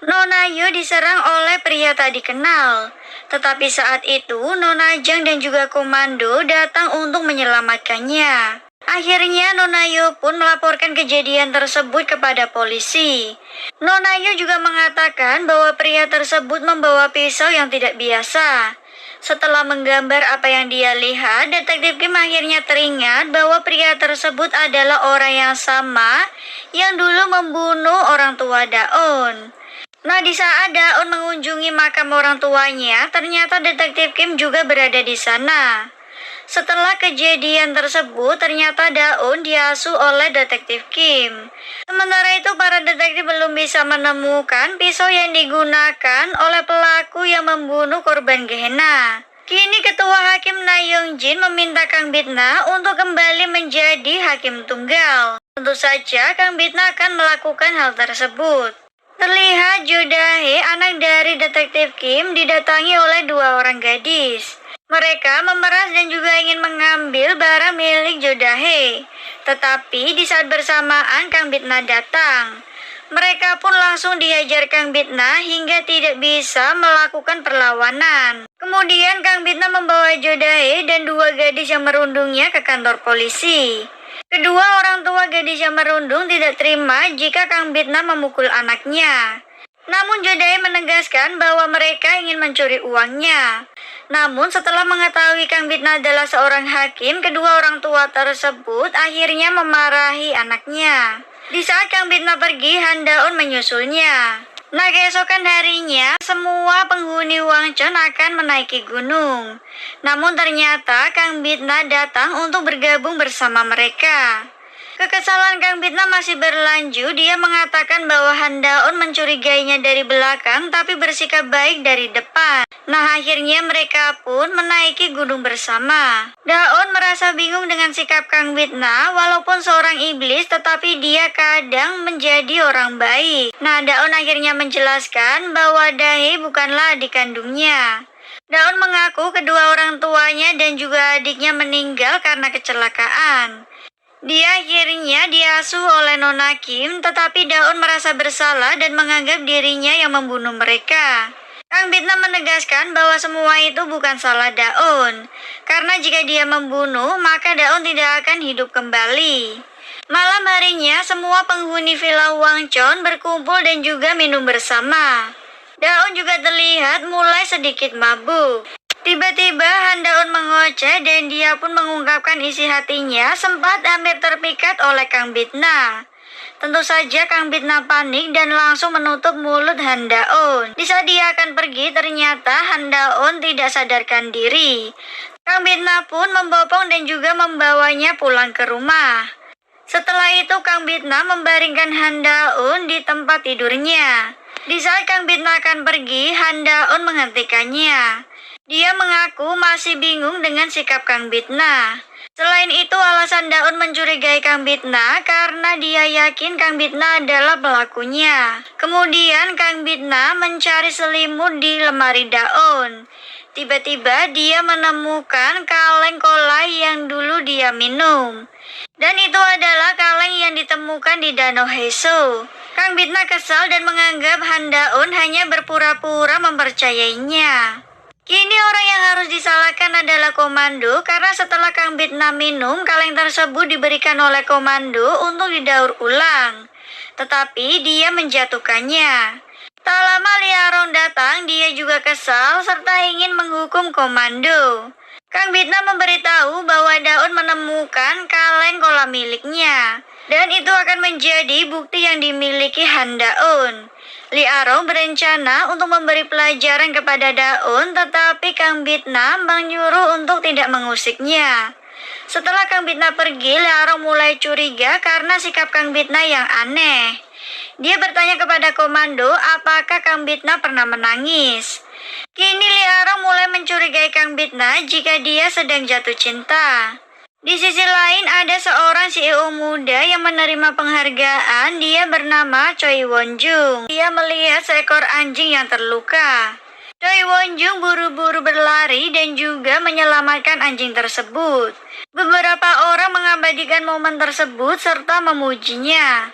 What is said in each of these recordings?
Nona Yu diserang oleh pria tak dikenal. Tetapi saat itu, Nona Jang dan juga komando datang untuk menyelamatkannya. Akhirnya Nona Yu pun melaporkan kejadian tersebut kepada polisi. Nona Yu juga mengatakan bahwa pria tersebut membawa pisau yang tidak biasa. Setelah menggambar apa yang dia lihat, Detektif Kim akhirnya teringat bahwa pria tersebut adalah orang yang sama yang dulu membunuh orang tua Daun. Nah, di saat Daun mengunjungi makam orang tuanya, ternyata Detektif Kim juga berada di sana. Setelah kejadian tersebut, ternyata Daun diasuh oleh Detektif Kim. Sementara itu, para detektif belum bisa menemukan pisau yang digunakan oleh pelaku yang membunuh korban Gehenna. Kini Ketua Hakim Na Young Jin meminta Kang Bitna untuk kembali menjadi hakim tunggal. Tentu saja Kang Bitna akan melakukan hal tersebut. Terlihat Jo Dae, anak dari Detektif Kim, didatangi oleh dua orang gadis. Mereka memeras dan juga ingin mengambil barang milik Jo Dae. Tetapi di saat bersamaan Kang Bitna datang. Mereka pun langsung dihajar Kang Bitna hingga tidak bisa melakukan perlawanan. Kemudian Kang Bitna membawa Jo Dae dan dua gadis yang merundungnya ke kantor polisi. Kedua orang tua gadis yang merundung tidak terima jika Kang Bitna memukul anaknya. Namun Jo Dae menegaskan bahwa mereka ingin mencuri uangnya. Namun setelah mengetahui Kang Bitna adalah seorang hakim, kedua orang tua tersebut akhirnya memarahi anaknya. Di saat Kang Bitna pergi, Han Daun menyusulnya. Nah, keesokan harinya, semua penghuni Wangchon akan menaiki gunung. Namun ternyata Kang Bitna datang untuk bergabung bersama mereka. Kekesalan Kang Bitna masih berlanjut. Dia mengatakan bahwa Han Daun mencurigainya dari belakang tapi bersikap baik dari depan. Nah, akhirnya mereka pun menaiki gunung bersama. Daun merasa bingung dengan sikap Kang Bitna. Walaupun seorang iblis, tetapi dia kadang menjadi orang baik. Nah, Daun akhirnya menjelaskan bahwa Dae bukanlah adik kandungnya. Daun mengaku kedua orang tuanya dan juga adiknya meninggal karena kecelakaan. Dia akhirnya diasuh oleh Nona Kim, tetapi Daun merasa bersalah dan menganggap dirinya yang membunuh mereka. Kang Bitna menegaskan bahwa semua itu bukan salah Daun, karena jika dia membunuh, maka Daun tidak akan hidup kembali. Malam harinya, semua penghuni Villa Wangchon berkumpul dan juga minum bersama. Daun juga terlihat mulai sedikit mabuk. Tiba-tiba Han Daun mengoceh dan dia pun mengungkapkan isi hatinya sempat hampir terpikat oleh Kang Bitna. Tentu saja Kang Bitna panik dan langsung menutup mulut Han Daun. Di saat dia akan pergi, ternyata Han Daun tidak sadarkan diri. Kang Bitna pun membopong dan juga membawanya pulang ke rumah. Setelah itu Kang Bitna membaringkan Han Daun di tempat tidurnya. Di saat Kang Bitna akan pergi, Han Daun menghentikannya. Dia mengaku masih bingung dengan sikap Kang Bitna. Selain itu, alasan Daun mencurigai Kang Bitna karena dia yakin Kang Bitna adalah pelakunya. Kemudian Kang Bitna mencari selimut di lemari Daun. Tiba-tiba dia menemukan kaleng kolai yang dulu dia minum. Dan itu adalah kaleng yang ditemukan di Danau Heso. Kang Bitna kesal dan menganggap Han Daun hanya berpura-pura mempercayainya. Kini orang yang harus disalahkan adalah komando karena setelah Kang Bitna minum, kaleng tersebut diberikan oleh komando untuk didaur ulang. Tetapi dia menjatuhkannya. Tak lama Li Arong datang, dia juga kesal serta ingin menghukum komando. Kang Bitna memberitahu bahwa Daun menemukan kaleng kola miliknya. Dan itu akan menjadi bukti yang dimiliki Han Daun. Li Arong berencana untuk memberi pelajaran kepada Daun, tetapi Kang Bitna menyuruh untuk tidak mengusiknya. Setelah Kang Bitna pergi, Li Arong mulai curiga karena sikap Kang Bitna yang aneh. Dia bertanya kepada komando apakah Kang Bitna pernah menangis. Kini Li Arong mulai mencurigai Kang Bitna jika dia sedang jatuh cinta. Di sisi lain ada seorang CEO muda yang menerima penghargaan. Dia bernama Choi Won-jung. Dia melihat seekor anjing yang terluka. Choi Won-jung buru-buru berlari dan juga menyelamatkan anjing tersebut. Beberapa orang mengabadikan momen tersebut serta memujinya.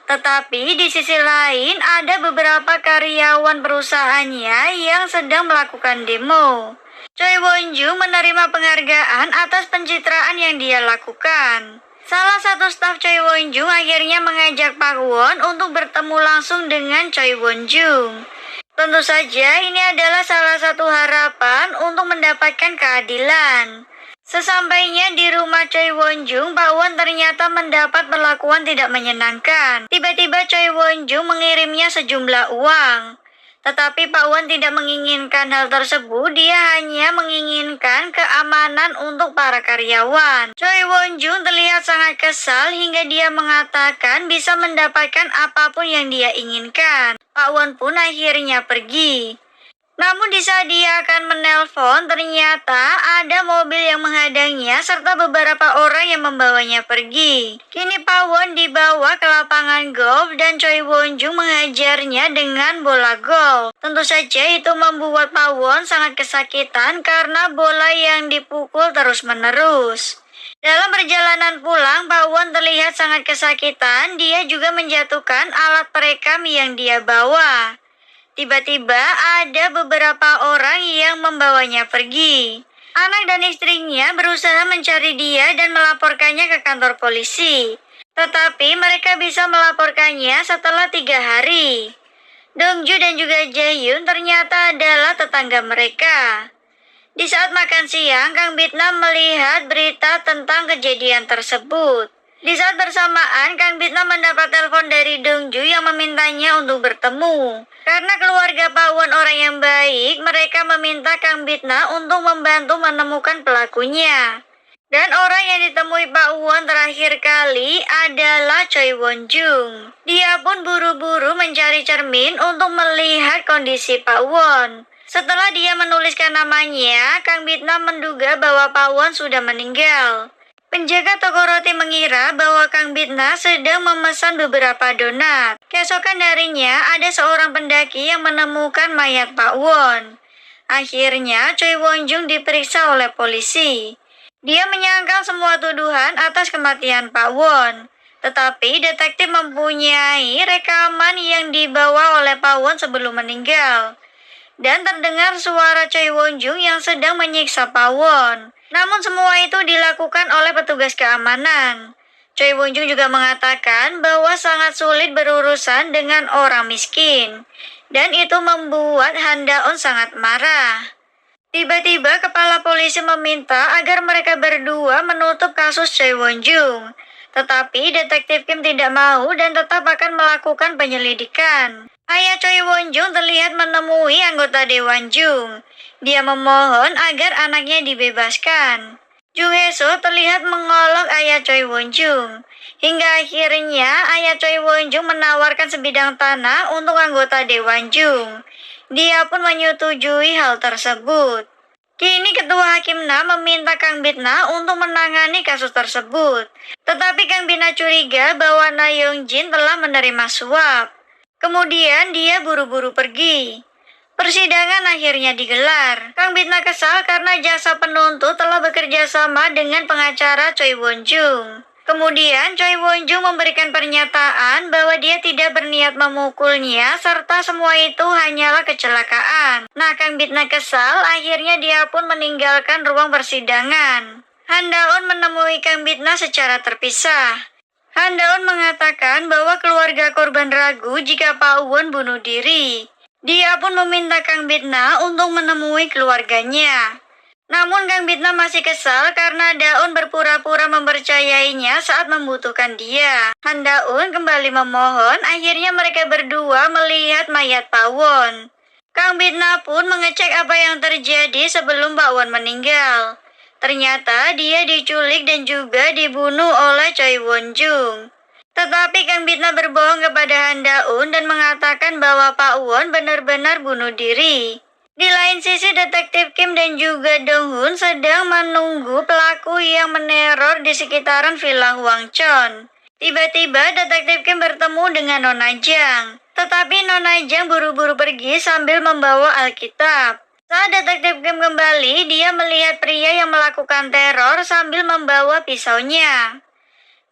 Tetapi di sisi lain ada beberapa karyawan perusahaannya yang sedang melakukan demo. Choi Won-jung menerima penghargaan atas pencitraan yang dia lakukan. Salah satu staf Choi Won-jung akhirnya mengajak Park Won untuk bertemu langsung dengan Choi Won-jung. Tentu saja ini adalah salah satu harapan untuk mendapatkan keadilan. Sesampainya di rumah Choi Won-jung, Pak Won ternyata mendapat perlakuan tidak menyenangkan. Tiba-tiba Choi Won-jung mengirimnya sejumlah uang. Tetapi Pak Won tidak menginginkan hal tersebut, dia hanya menginginkan keamanan untuk para karyawan. Choi Won-jung terlihat sangat kesal hingga dia mengatakan bisa mendapatkan apapun yang dia inginkan. Pak Won pun akhirnya pergi. Namun di saat dia akan menelpon, ternyata ada mobil yang menghadangnya serta beberapa orang yang membawanya pergi. Kini Pak Won dibawa ke lapangan golf dan Choi Won-jung menghajarnya dengan bola golf. Tentu saja itu membuat Pak Won sangat kesakitan karena bola yang dipukul terus-menerus. Dalam perjalanan pulang, Pak Won terlihat sangat kesakitan. Dia juga menjatuhkan alat perekam yang dia bawa. Tiba-tiba ada beberapa orang yang membawanya pergi. Anak dan istrinya berusaha mencari dia dan melaporkannya ke kantor polisi. Tetapi mereka bisa melaporkannya setelah 3 hari. Dongju dan juga Jaehyun ternyata adalah tetangga mereka. Di saat makan siang, Kang Bitna melihat berita tentang kejadian tersebut. Di saat bersamaan, Kang Bitna mendapat telepon dari Dongju yang memintanya untuk bertemu. Karena keluarga Pak Won orang yang baik, mereka meminta Kang Bitna untuk membantu menemukan pelakunya. Dan orang yang ditemui Pak Won terakhir kali adalah Choi Won-jung. Dia pun buru-buru mencari cermin untuk melihat kondisi Pak Won. Setelah dia menuliskan namanya, Kang Bitna menduga bahwa Pak Won sudah meninggal. Penjaga toko roti mengira bahwa Kang Bitna sedang memesan beberapa donat. Keesokan harinya, ada seorang pendaki yang menemukan mayat Pak Won. Akhirnya, Choi Won-jung diperiksa oleh polisi. Dia menyangkal semua tuduhan atas kematian Pak Won. Tetapi detektif mempunyai rekaman yang dibawa oleh Pak Won sebelum meninggal. Dan terdengar suara Choi Won-jung yang sedang menyiksa Pak Won. Namun semua itu dilakukan oleh petugas keamanan. Choi Won-jung juga mengatakan bahwa sangat sulit berurusan dengan orang miskin. Dan itu membuat Han Da-eun sangat marah. Tiba-tiba kepala polisi meminta agar mereka berdua menutup kasus Choi Won-jung. Tetapi detektif Kim tidak mau dan tetap akan melakukan penyelidikan. Ayah Choi Won-jung terlihat menemui anggota Dewan Jung. Dia memohon agar anaknya dibebaskan. Jung Hae-soo terlihat mengolok ayah Choi Won-jung. Hingga akhirnya ayah Choi Won-jung menawarkan sebidang tanah untuk anggota Dewan Jung. Dia pun menyetujui hal tersebut. Kini Ketua Hakim Na meminta Kang Bitna untuk menangani kasus tersebut. Tetapi Kang Bitna curiga bahwa Na Yong Jin telah menerima suap. Kemudian dia buru-buru pergi. Persidangan akhirnya digelar. Kang Bitna kesal karena jaksa penuntut telah bekerja sama dengan pengacara Choi Won-jung. Kemudian Choi Won-jung memberikan pernyataan bahwa dia tidak berniat memukulnya serta semua itu hanyalah kecelakaan. Nah, Kang Bitna kesal, akhirnya dia pun meninggalkan ruang persidangan. Han Da-eun menemui Kang Bitna secara terpisah. Han Da-eun mengatakan bahwa keluarga korban ragu jika Pak Won bunuh diri. Dia pun meminta Kang Bitna untuk menemui keluarganya. Namun Kang Bitna masih kesal karena Da-eun berpura-pura mempercayainya saat membutuhkan dia. Han Da-eun kembali memohon, akhirnya mereka berdua melihat mayat Pak Won. Kang Bitna pun mengecek apa yang terjadi sebelum Pak Won meninggal. Ternyata dia diculik dan juga dibunuh oleh Choi Won-jung. Tetapi Kang Bitna berbohong kepada Han Da-eun dan mengatakan bahwa Pak Won benar-benar bunuh diri. Di lain sisi, detektif Kim dan juga Dong-hun sedang menunggu pelaku yang meneror di sekitaran Villa Hwangchon. Tiba-tiba detektif Kim bertemu dengan Nona Jang. Tetapi Nona Jang buru-buru pergi sambil membawa Alkitab. Saat detektif Kim kembali, dia melihat pria yang melakukan teror sambil membawa pisaunya.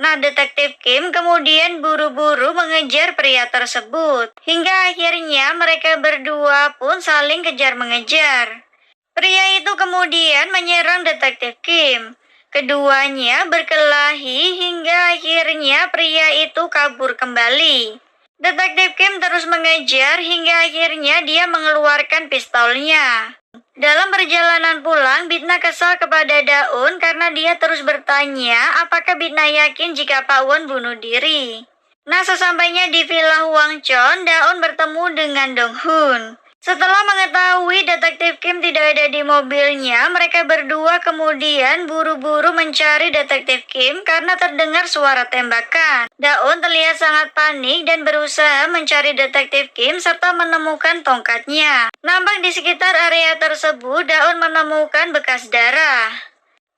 Nah, detektif Kim kemudian buru-buru mengejar pria tersebut. Hingga akhirnya mereka berdua pun saling kejar-mengejar. Pria itu kemudian menyerang detektif Kim. Keduanya berkelahi hingga akhirnya pria itu kabur kembali. Detektif Kim terus mengejar hingga akhirnya dia mengeluarkan pistolnya. Dalam perjalanan pulang, Bitna kesal kepada Daun karena dia terus bertanya apakah Bitna yakin jika Pak Won bunuh diri. Nah, sesampainya di Villa Hwangchon, Daun bertemu dengan Dong Hun. Setelah mengetahui detektif Kim tidak ada di mobilnya, mereka berdua kemudian buru-buru mencari detektif Kim karena terdengar suara tembakan. Daun terlihat sangat panik dan berusaha mencari detektif Kim serta menemukan tongkatnya. Nampak di sekitar area tersebut, Daun menemukan bekas darah.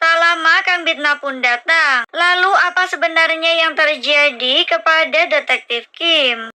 Tak lama Kang Bitna pun datang. Lalu apa sebenarnya yang terjadi kepada detektif Kim?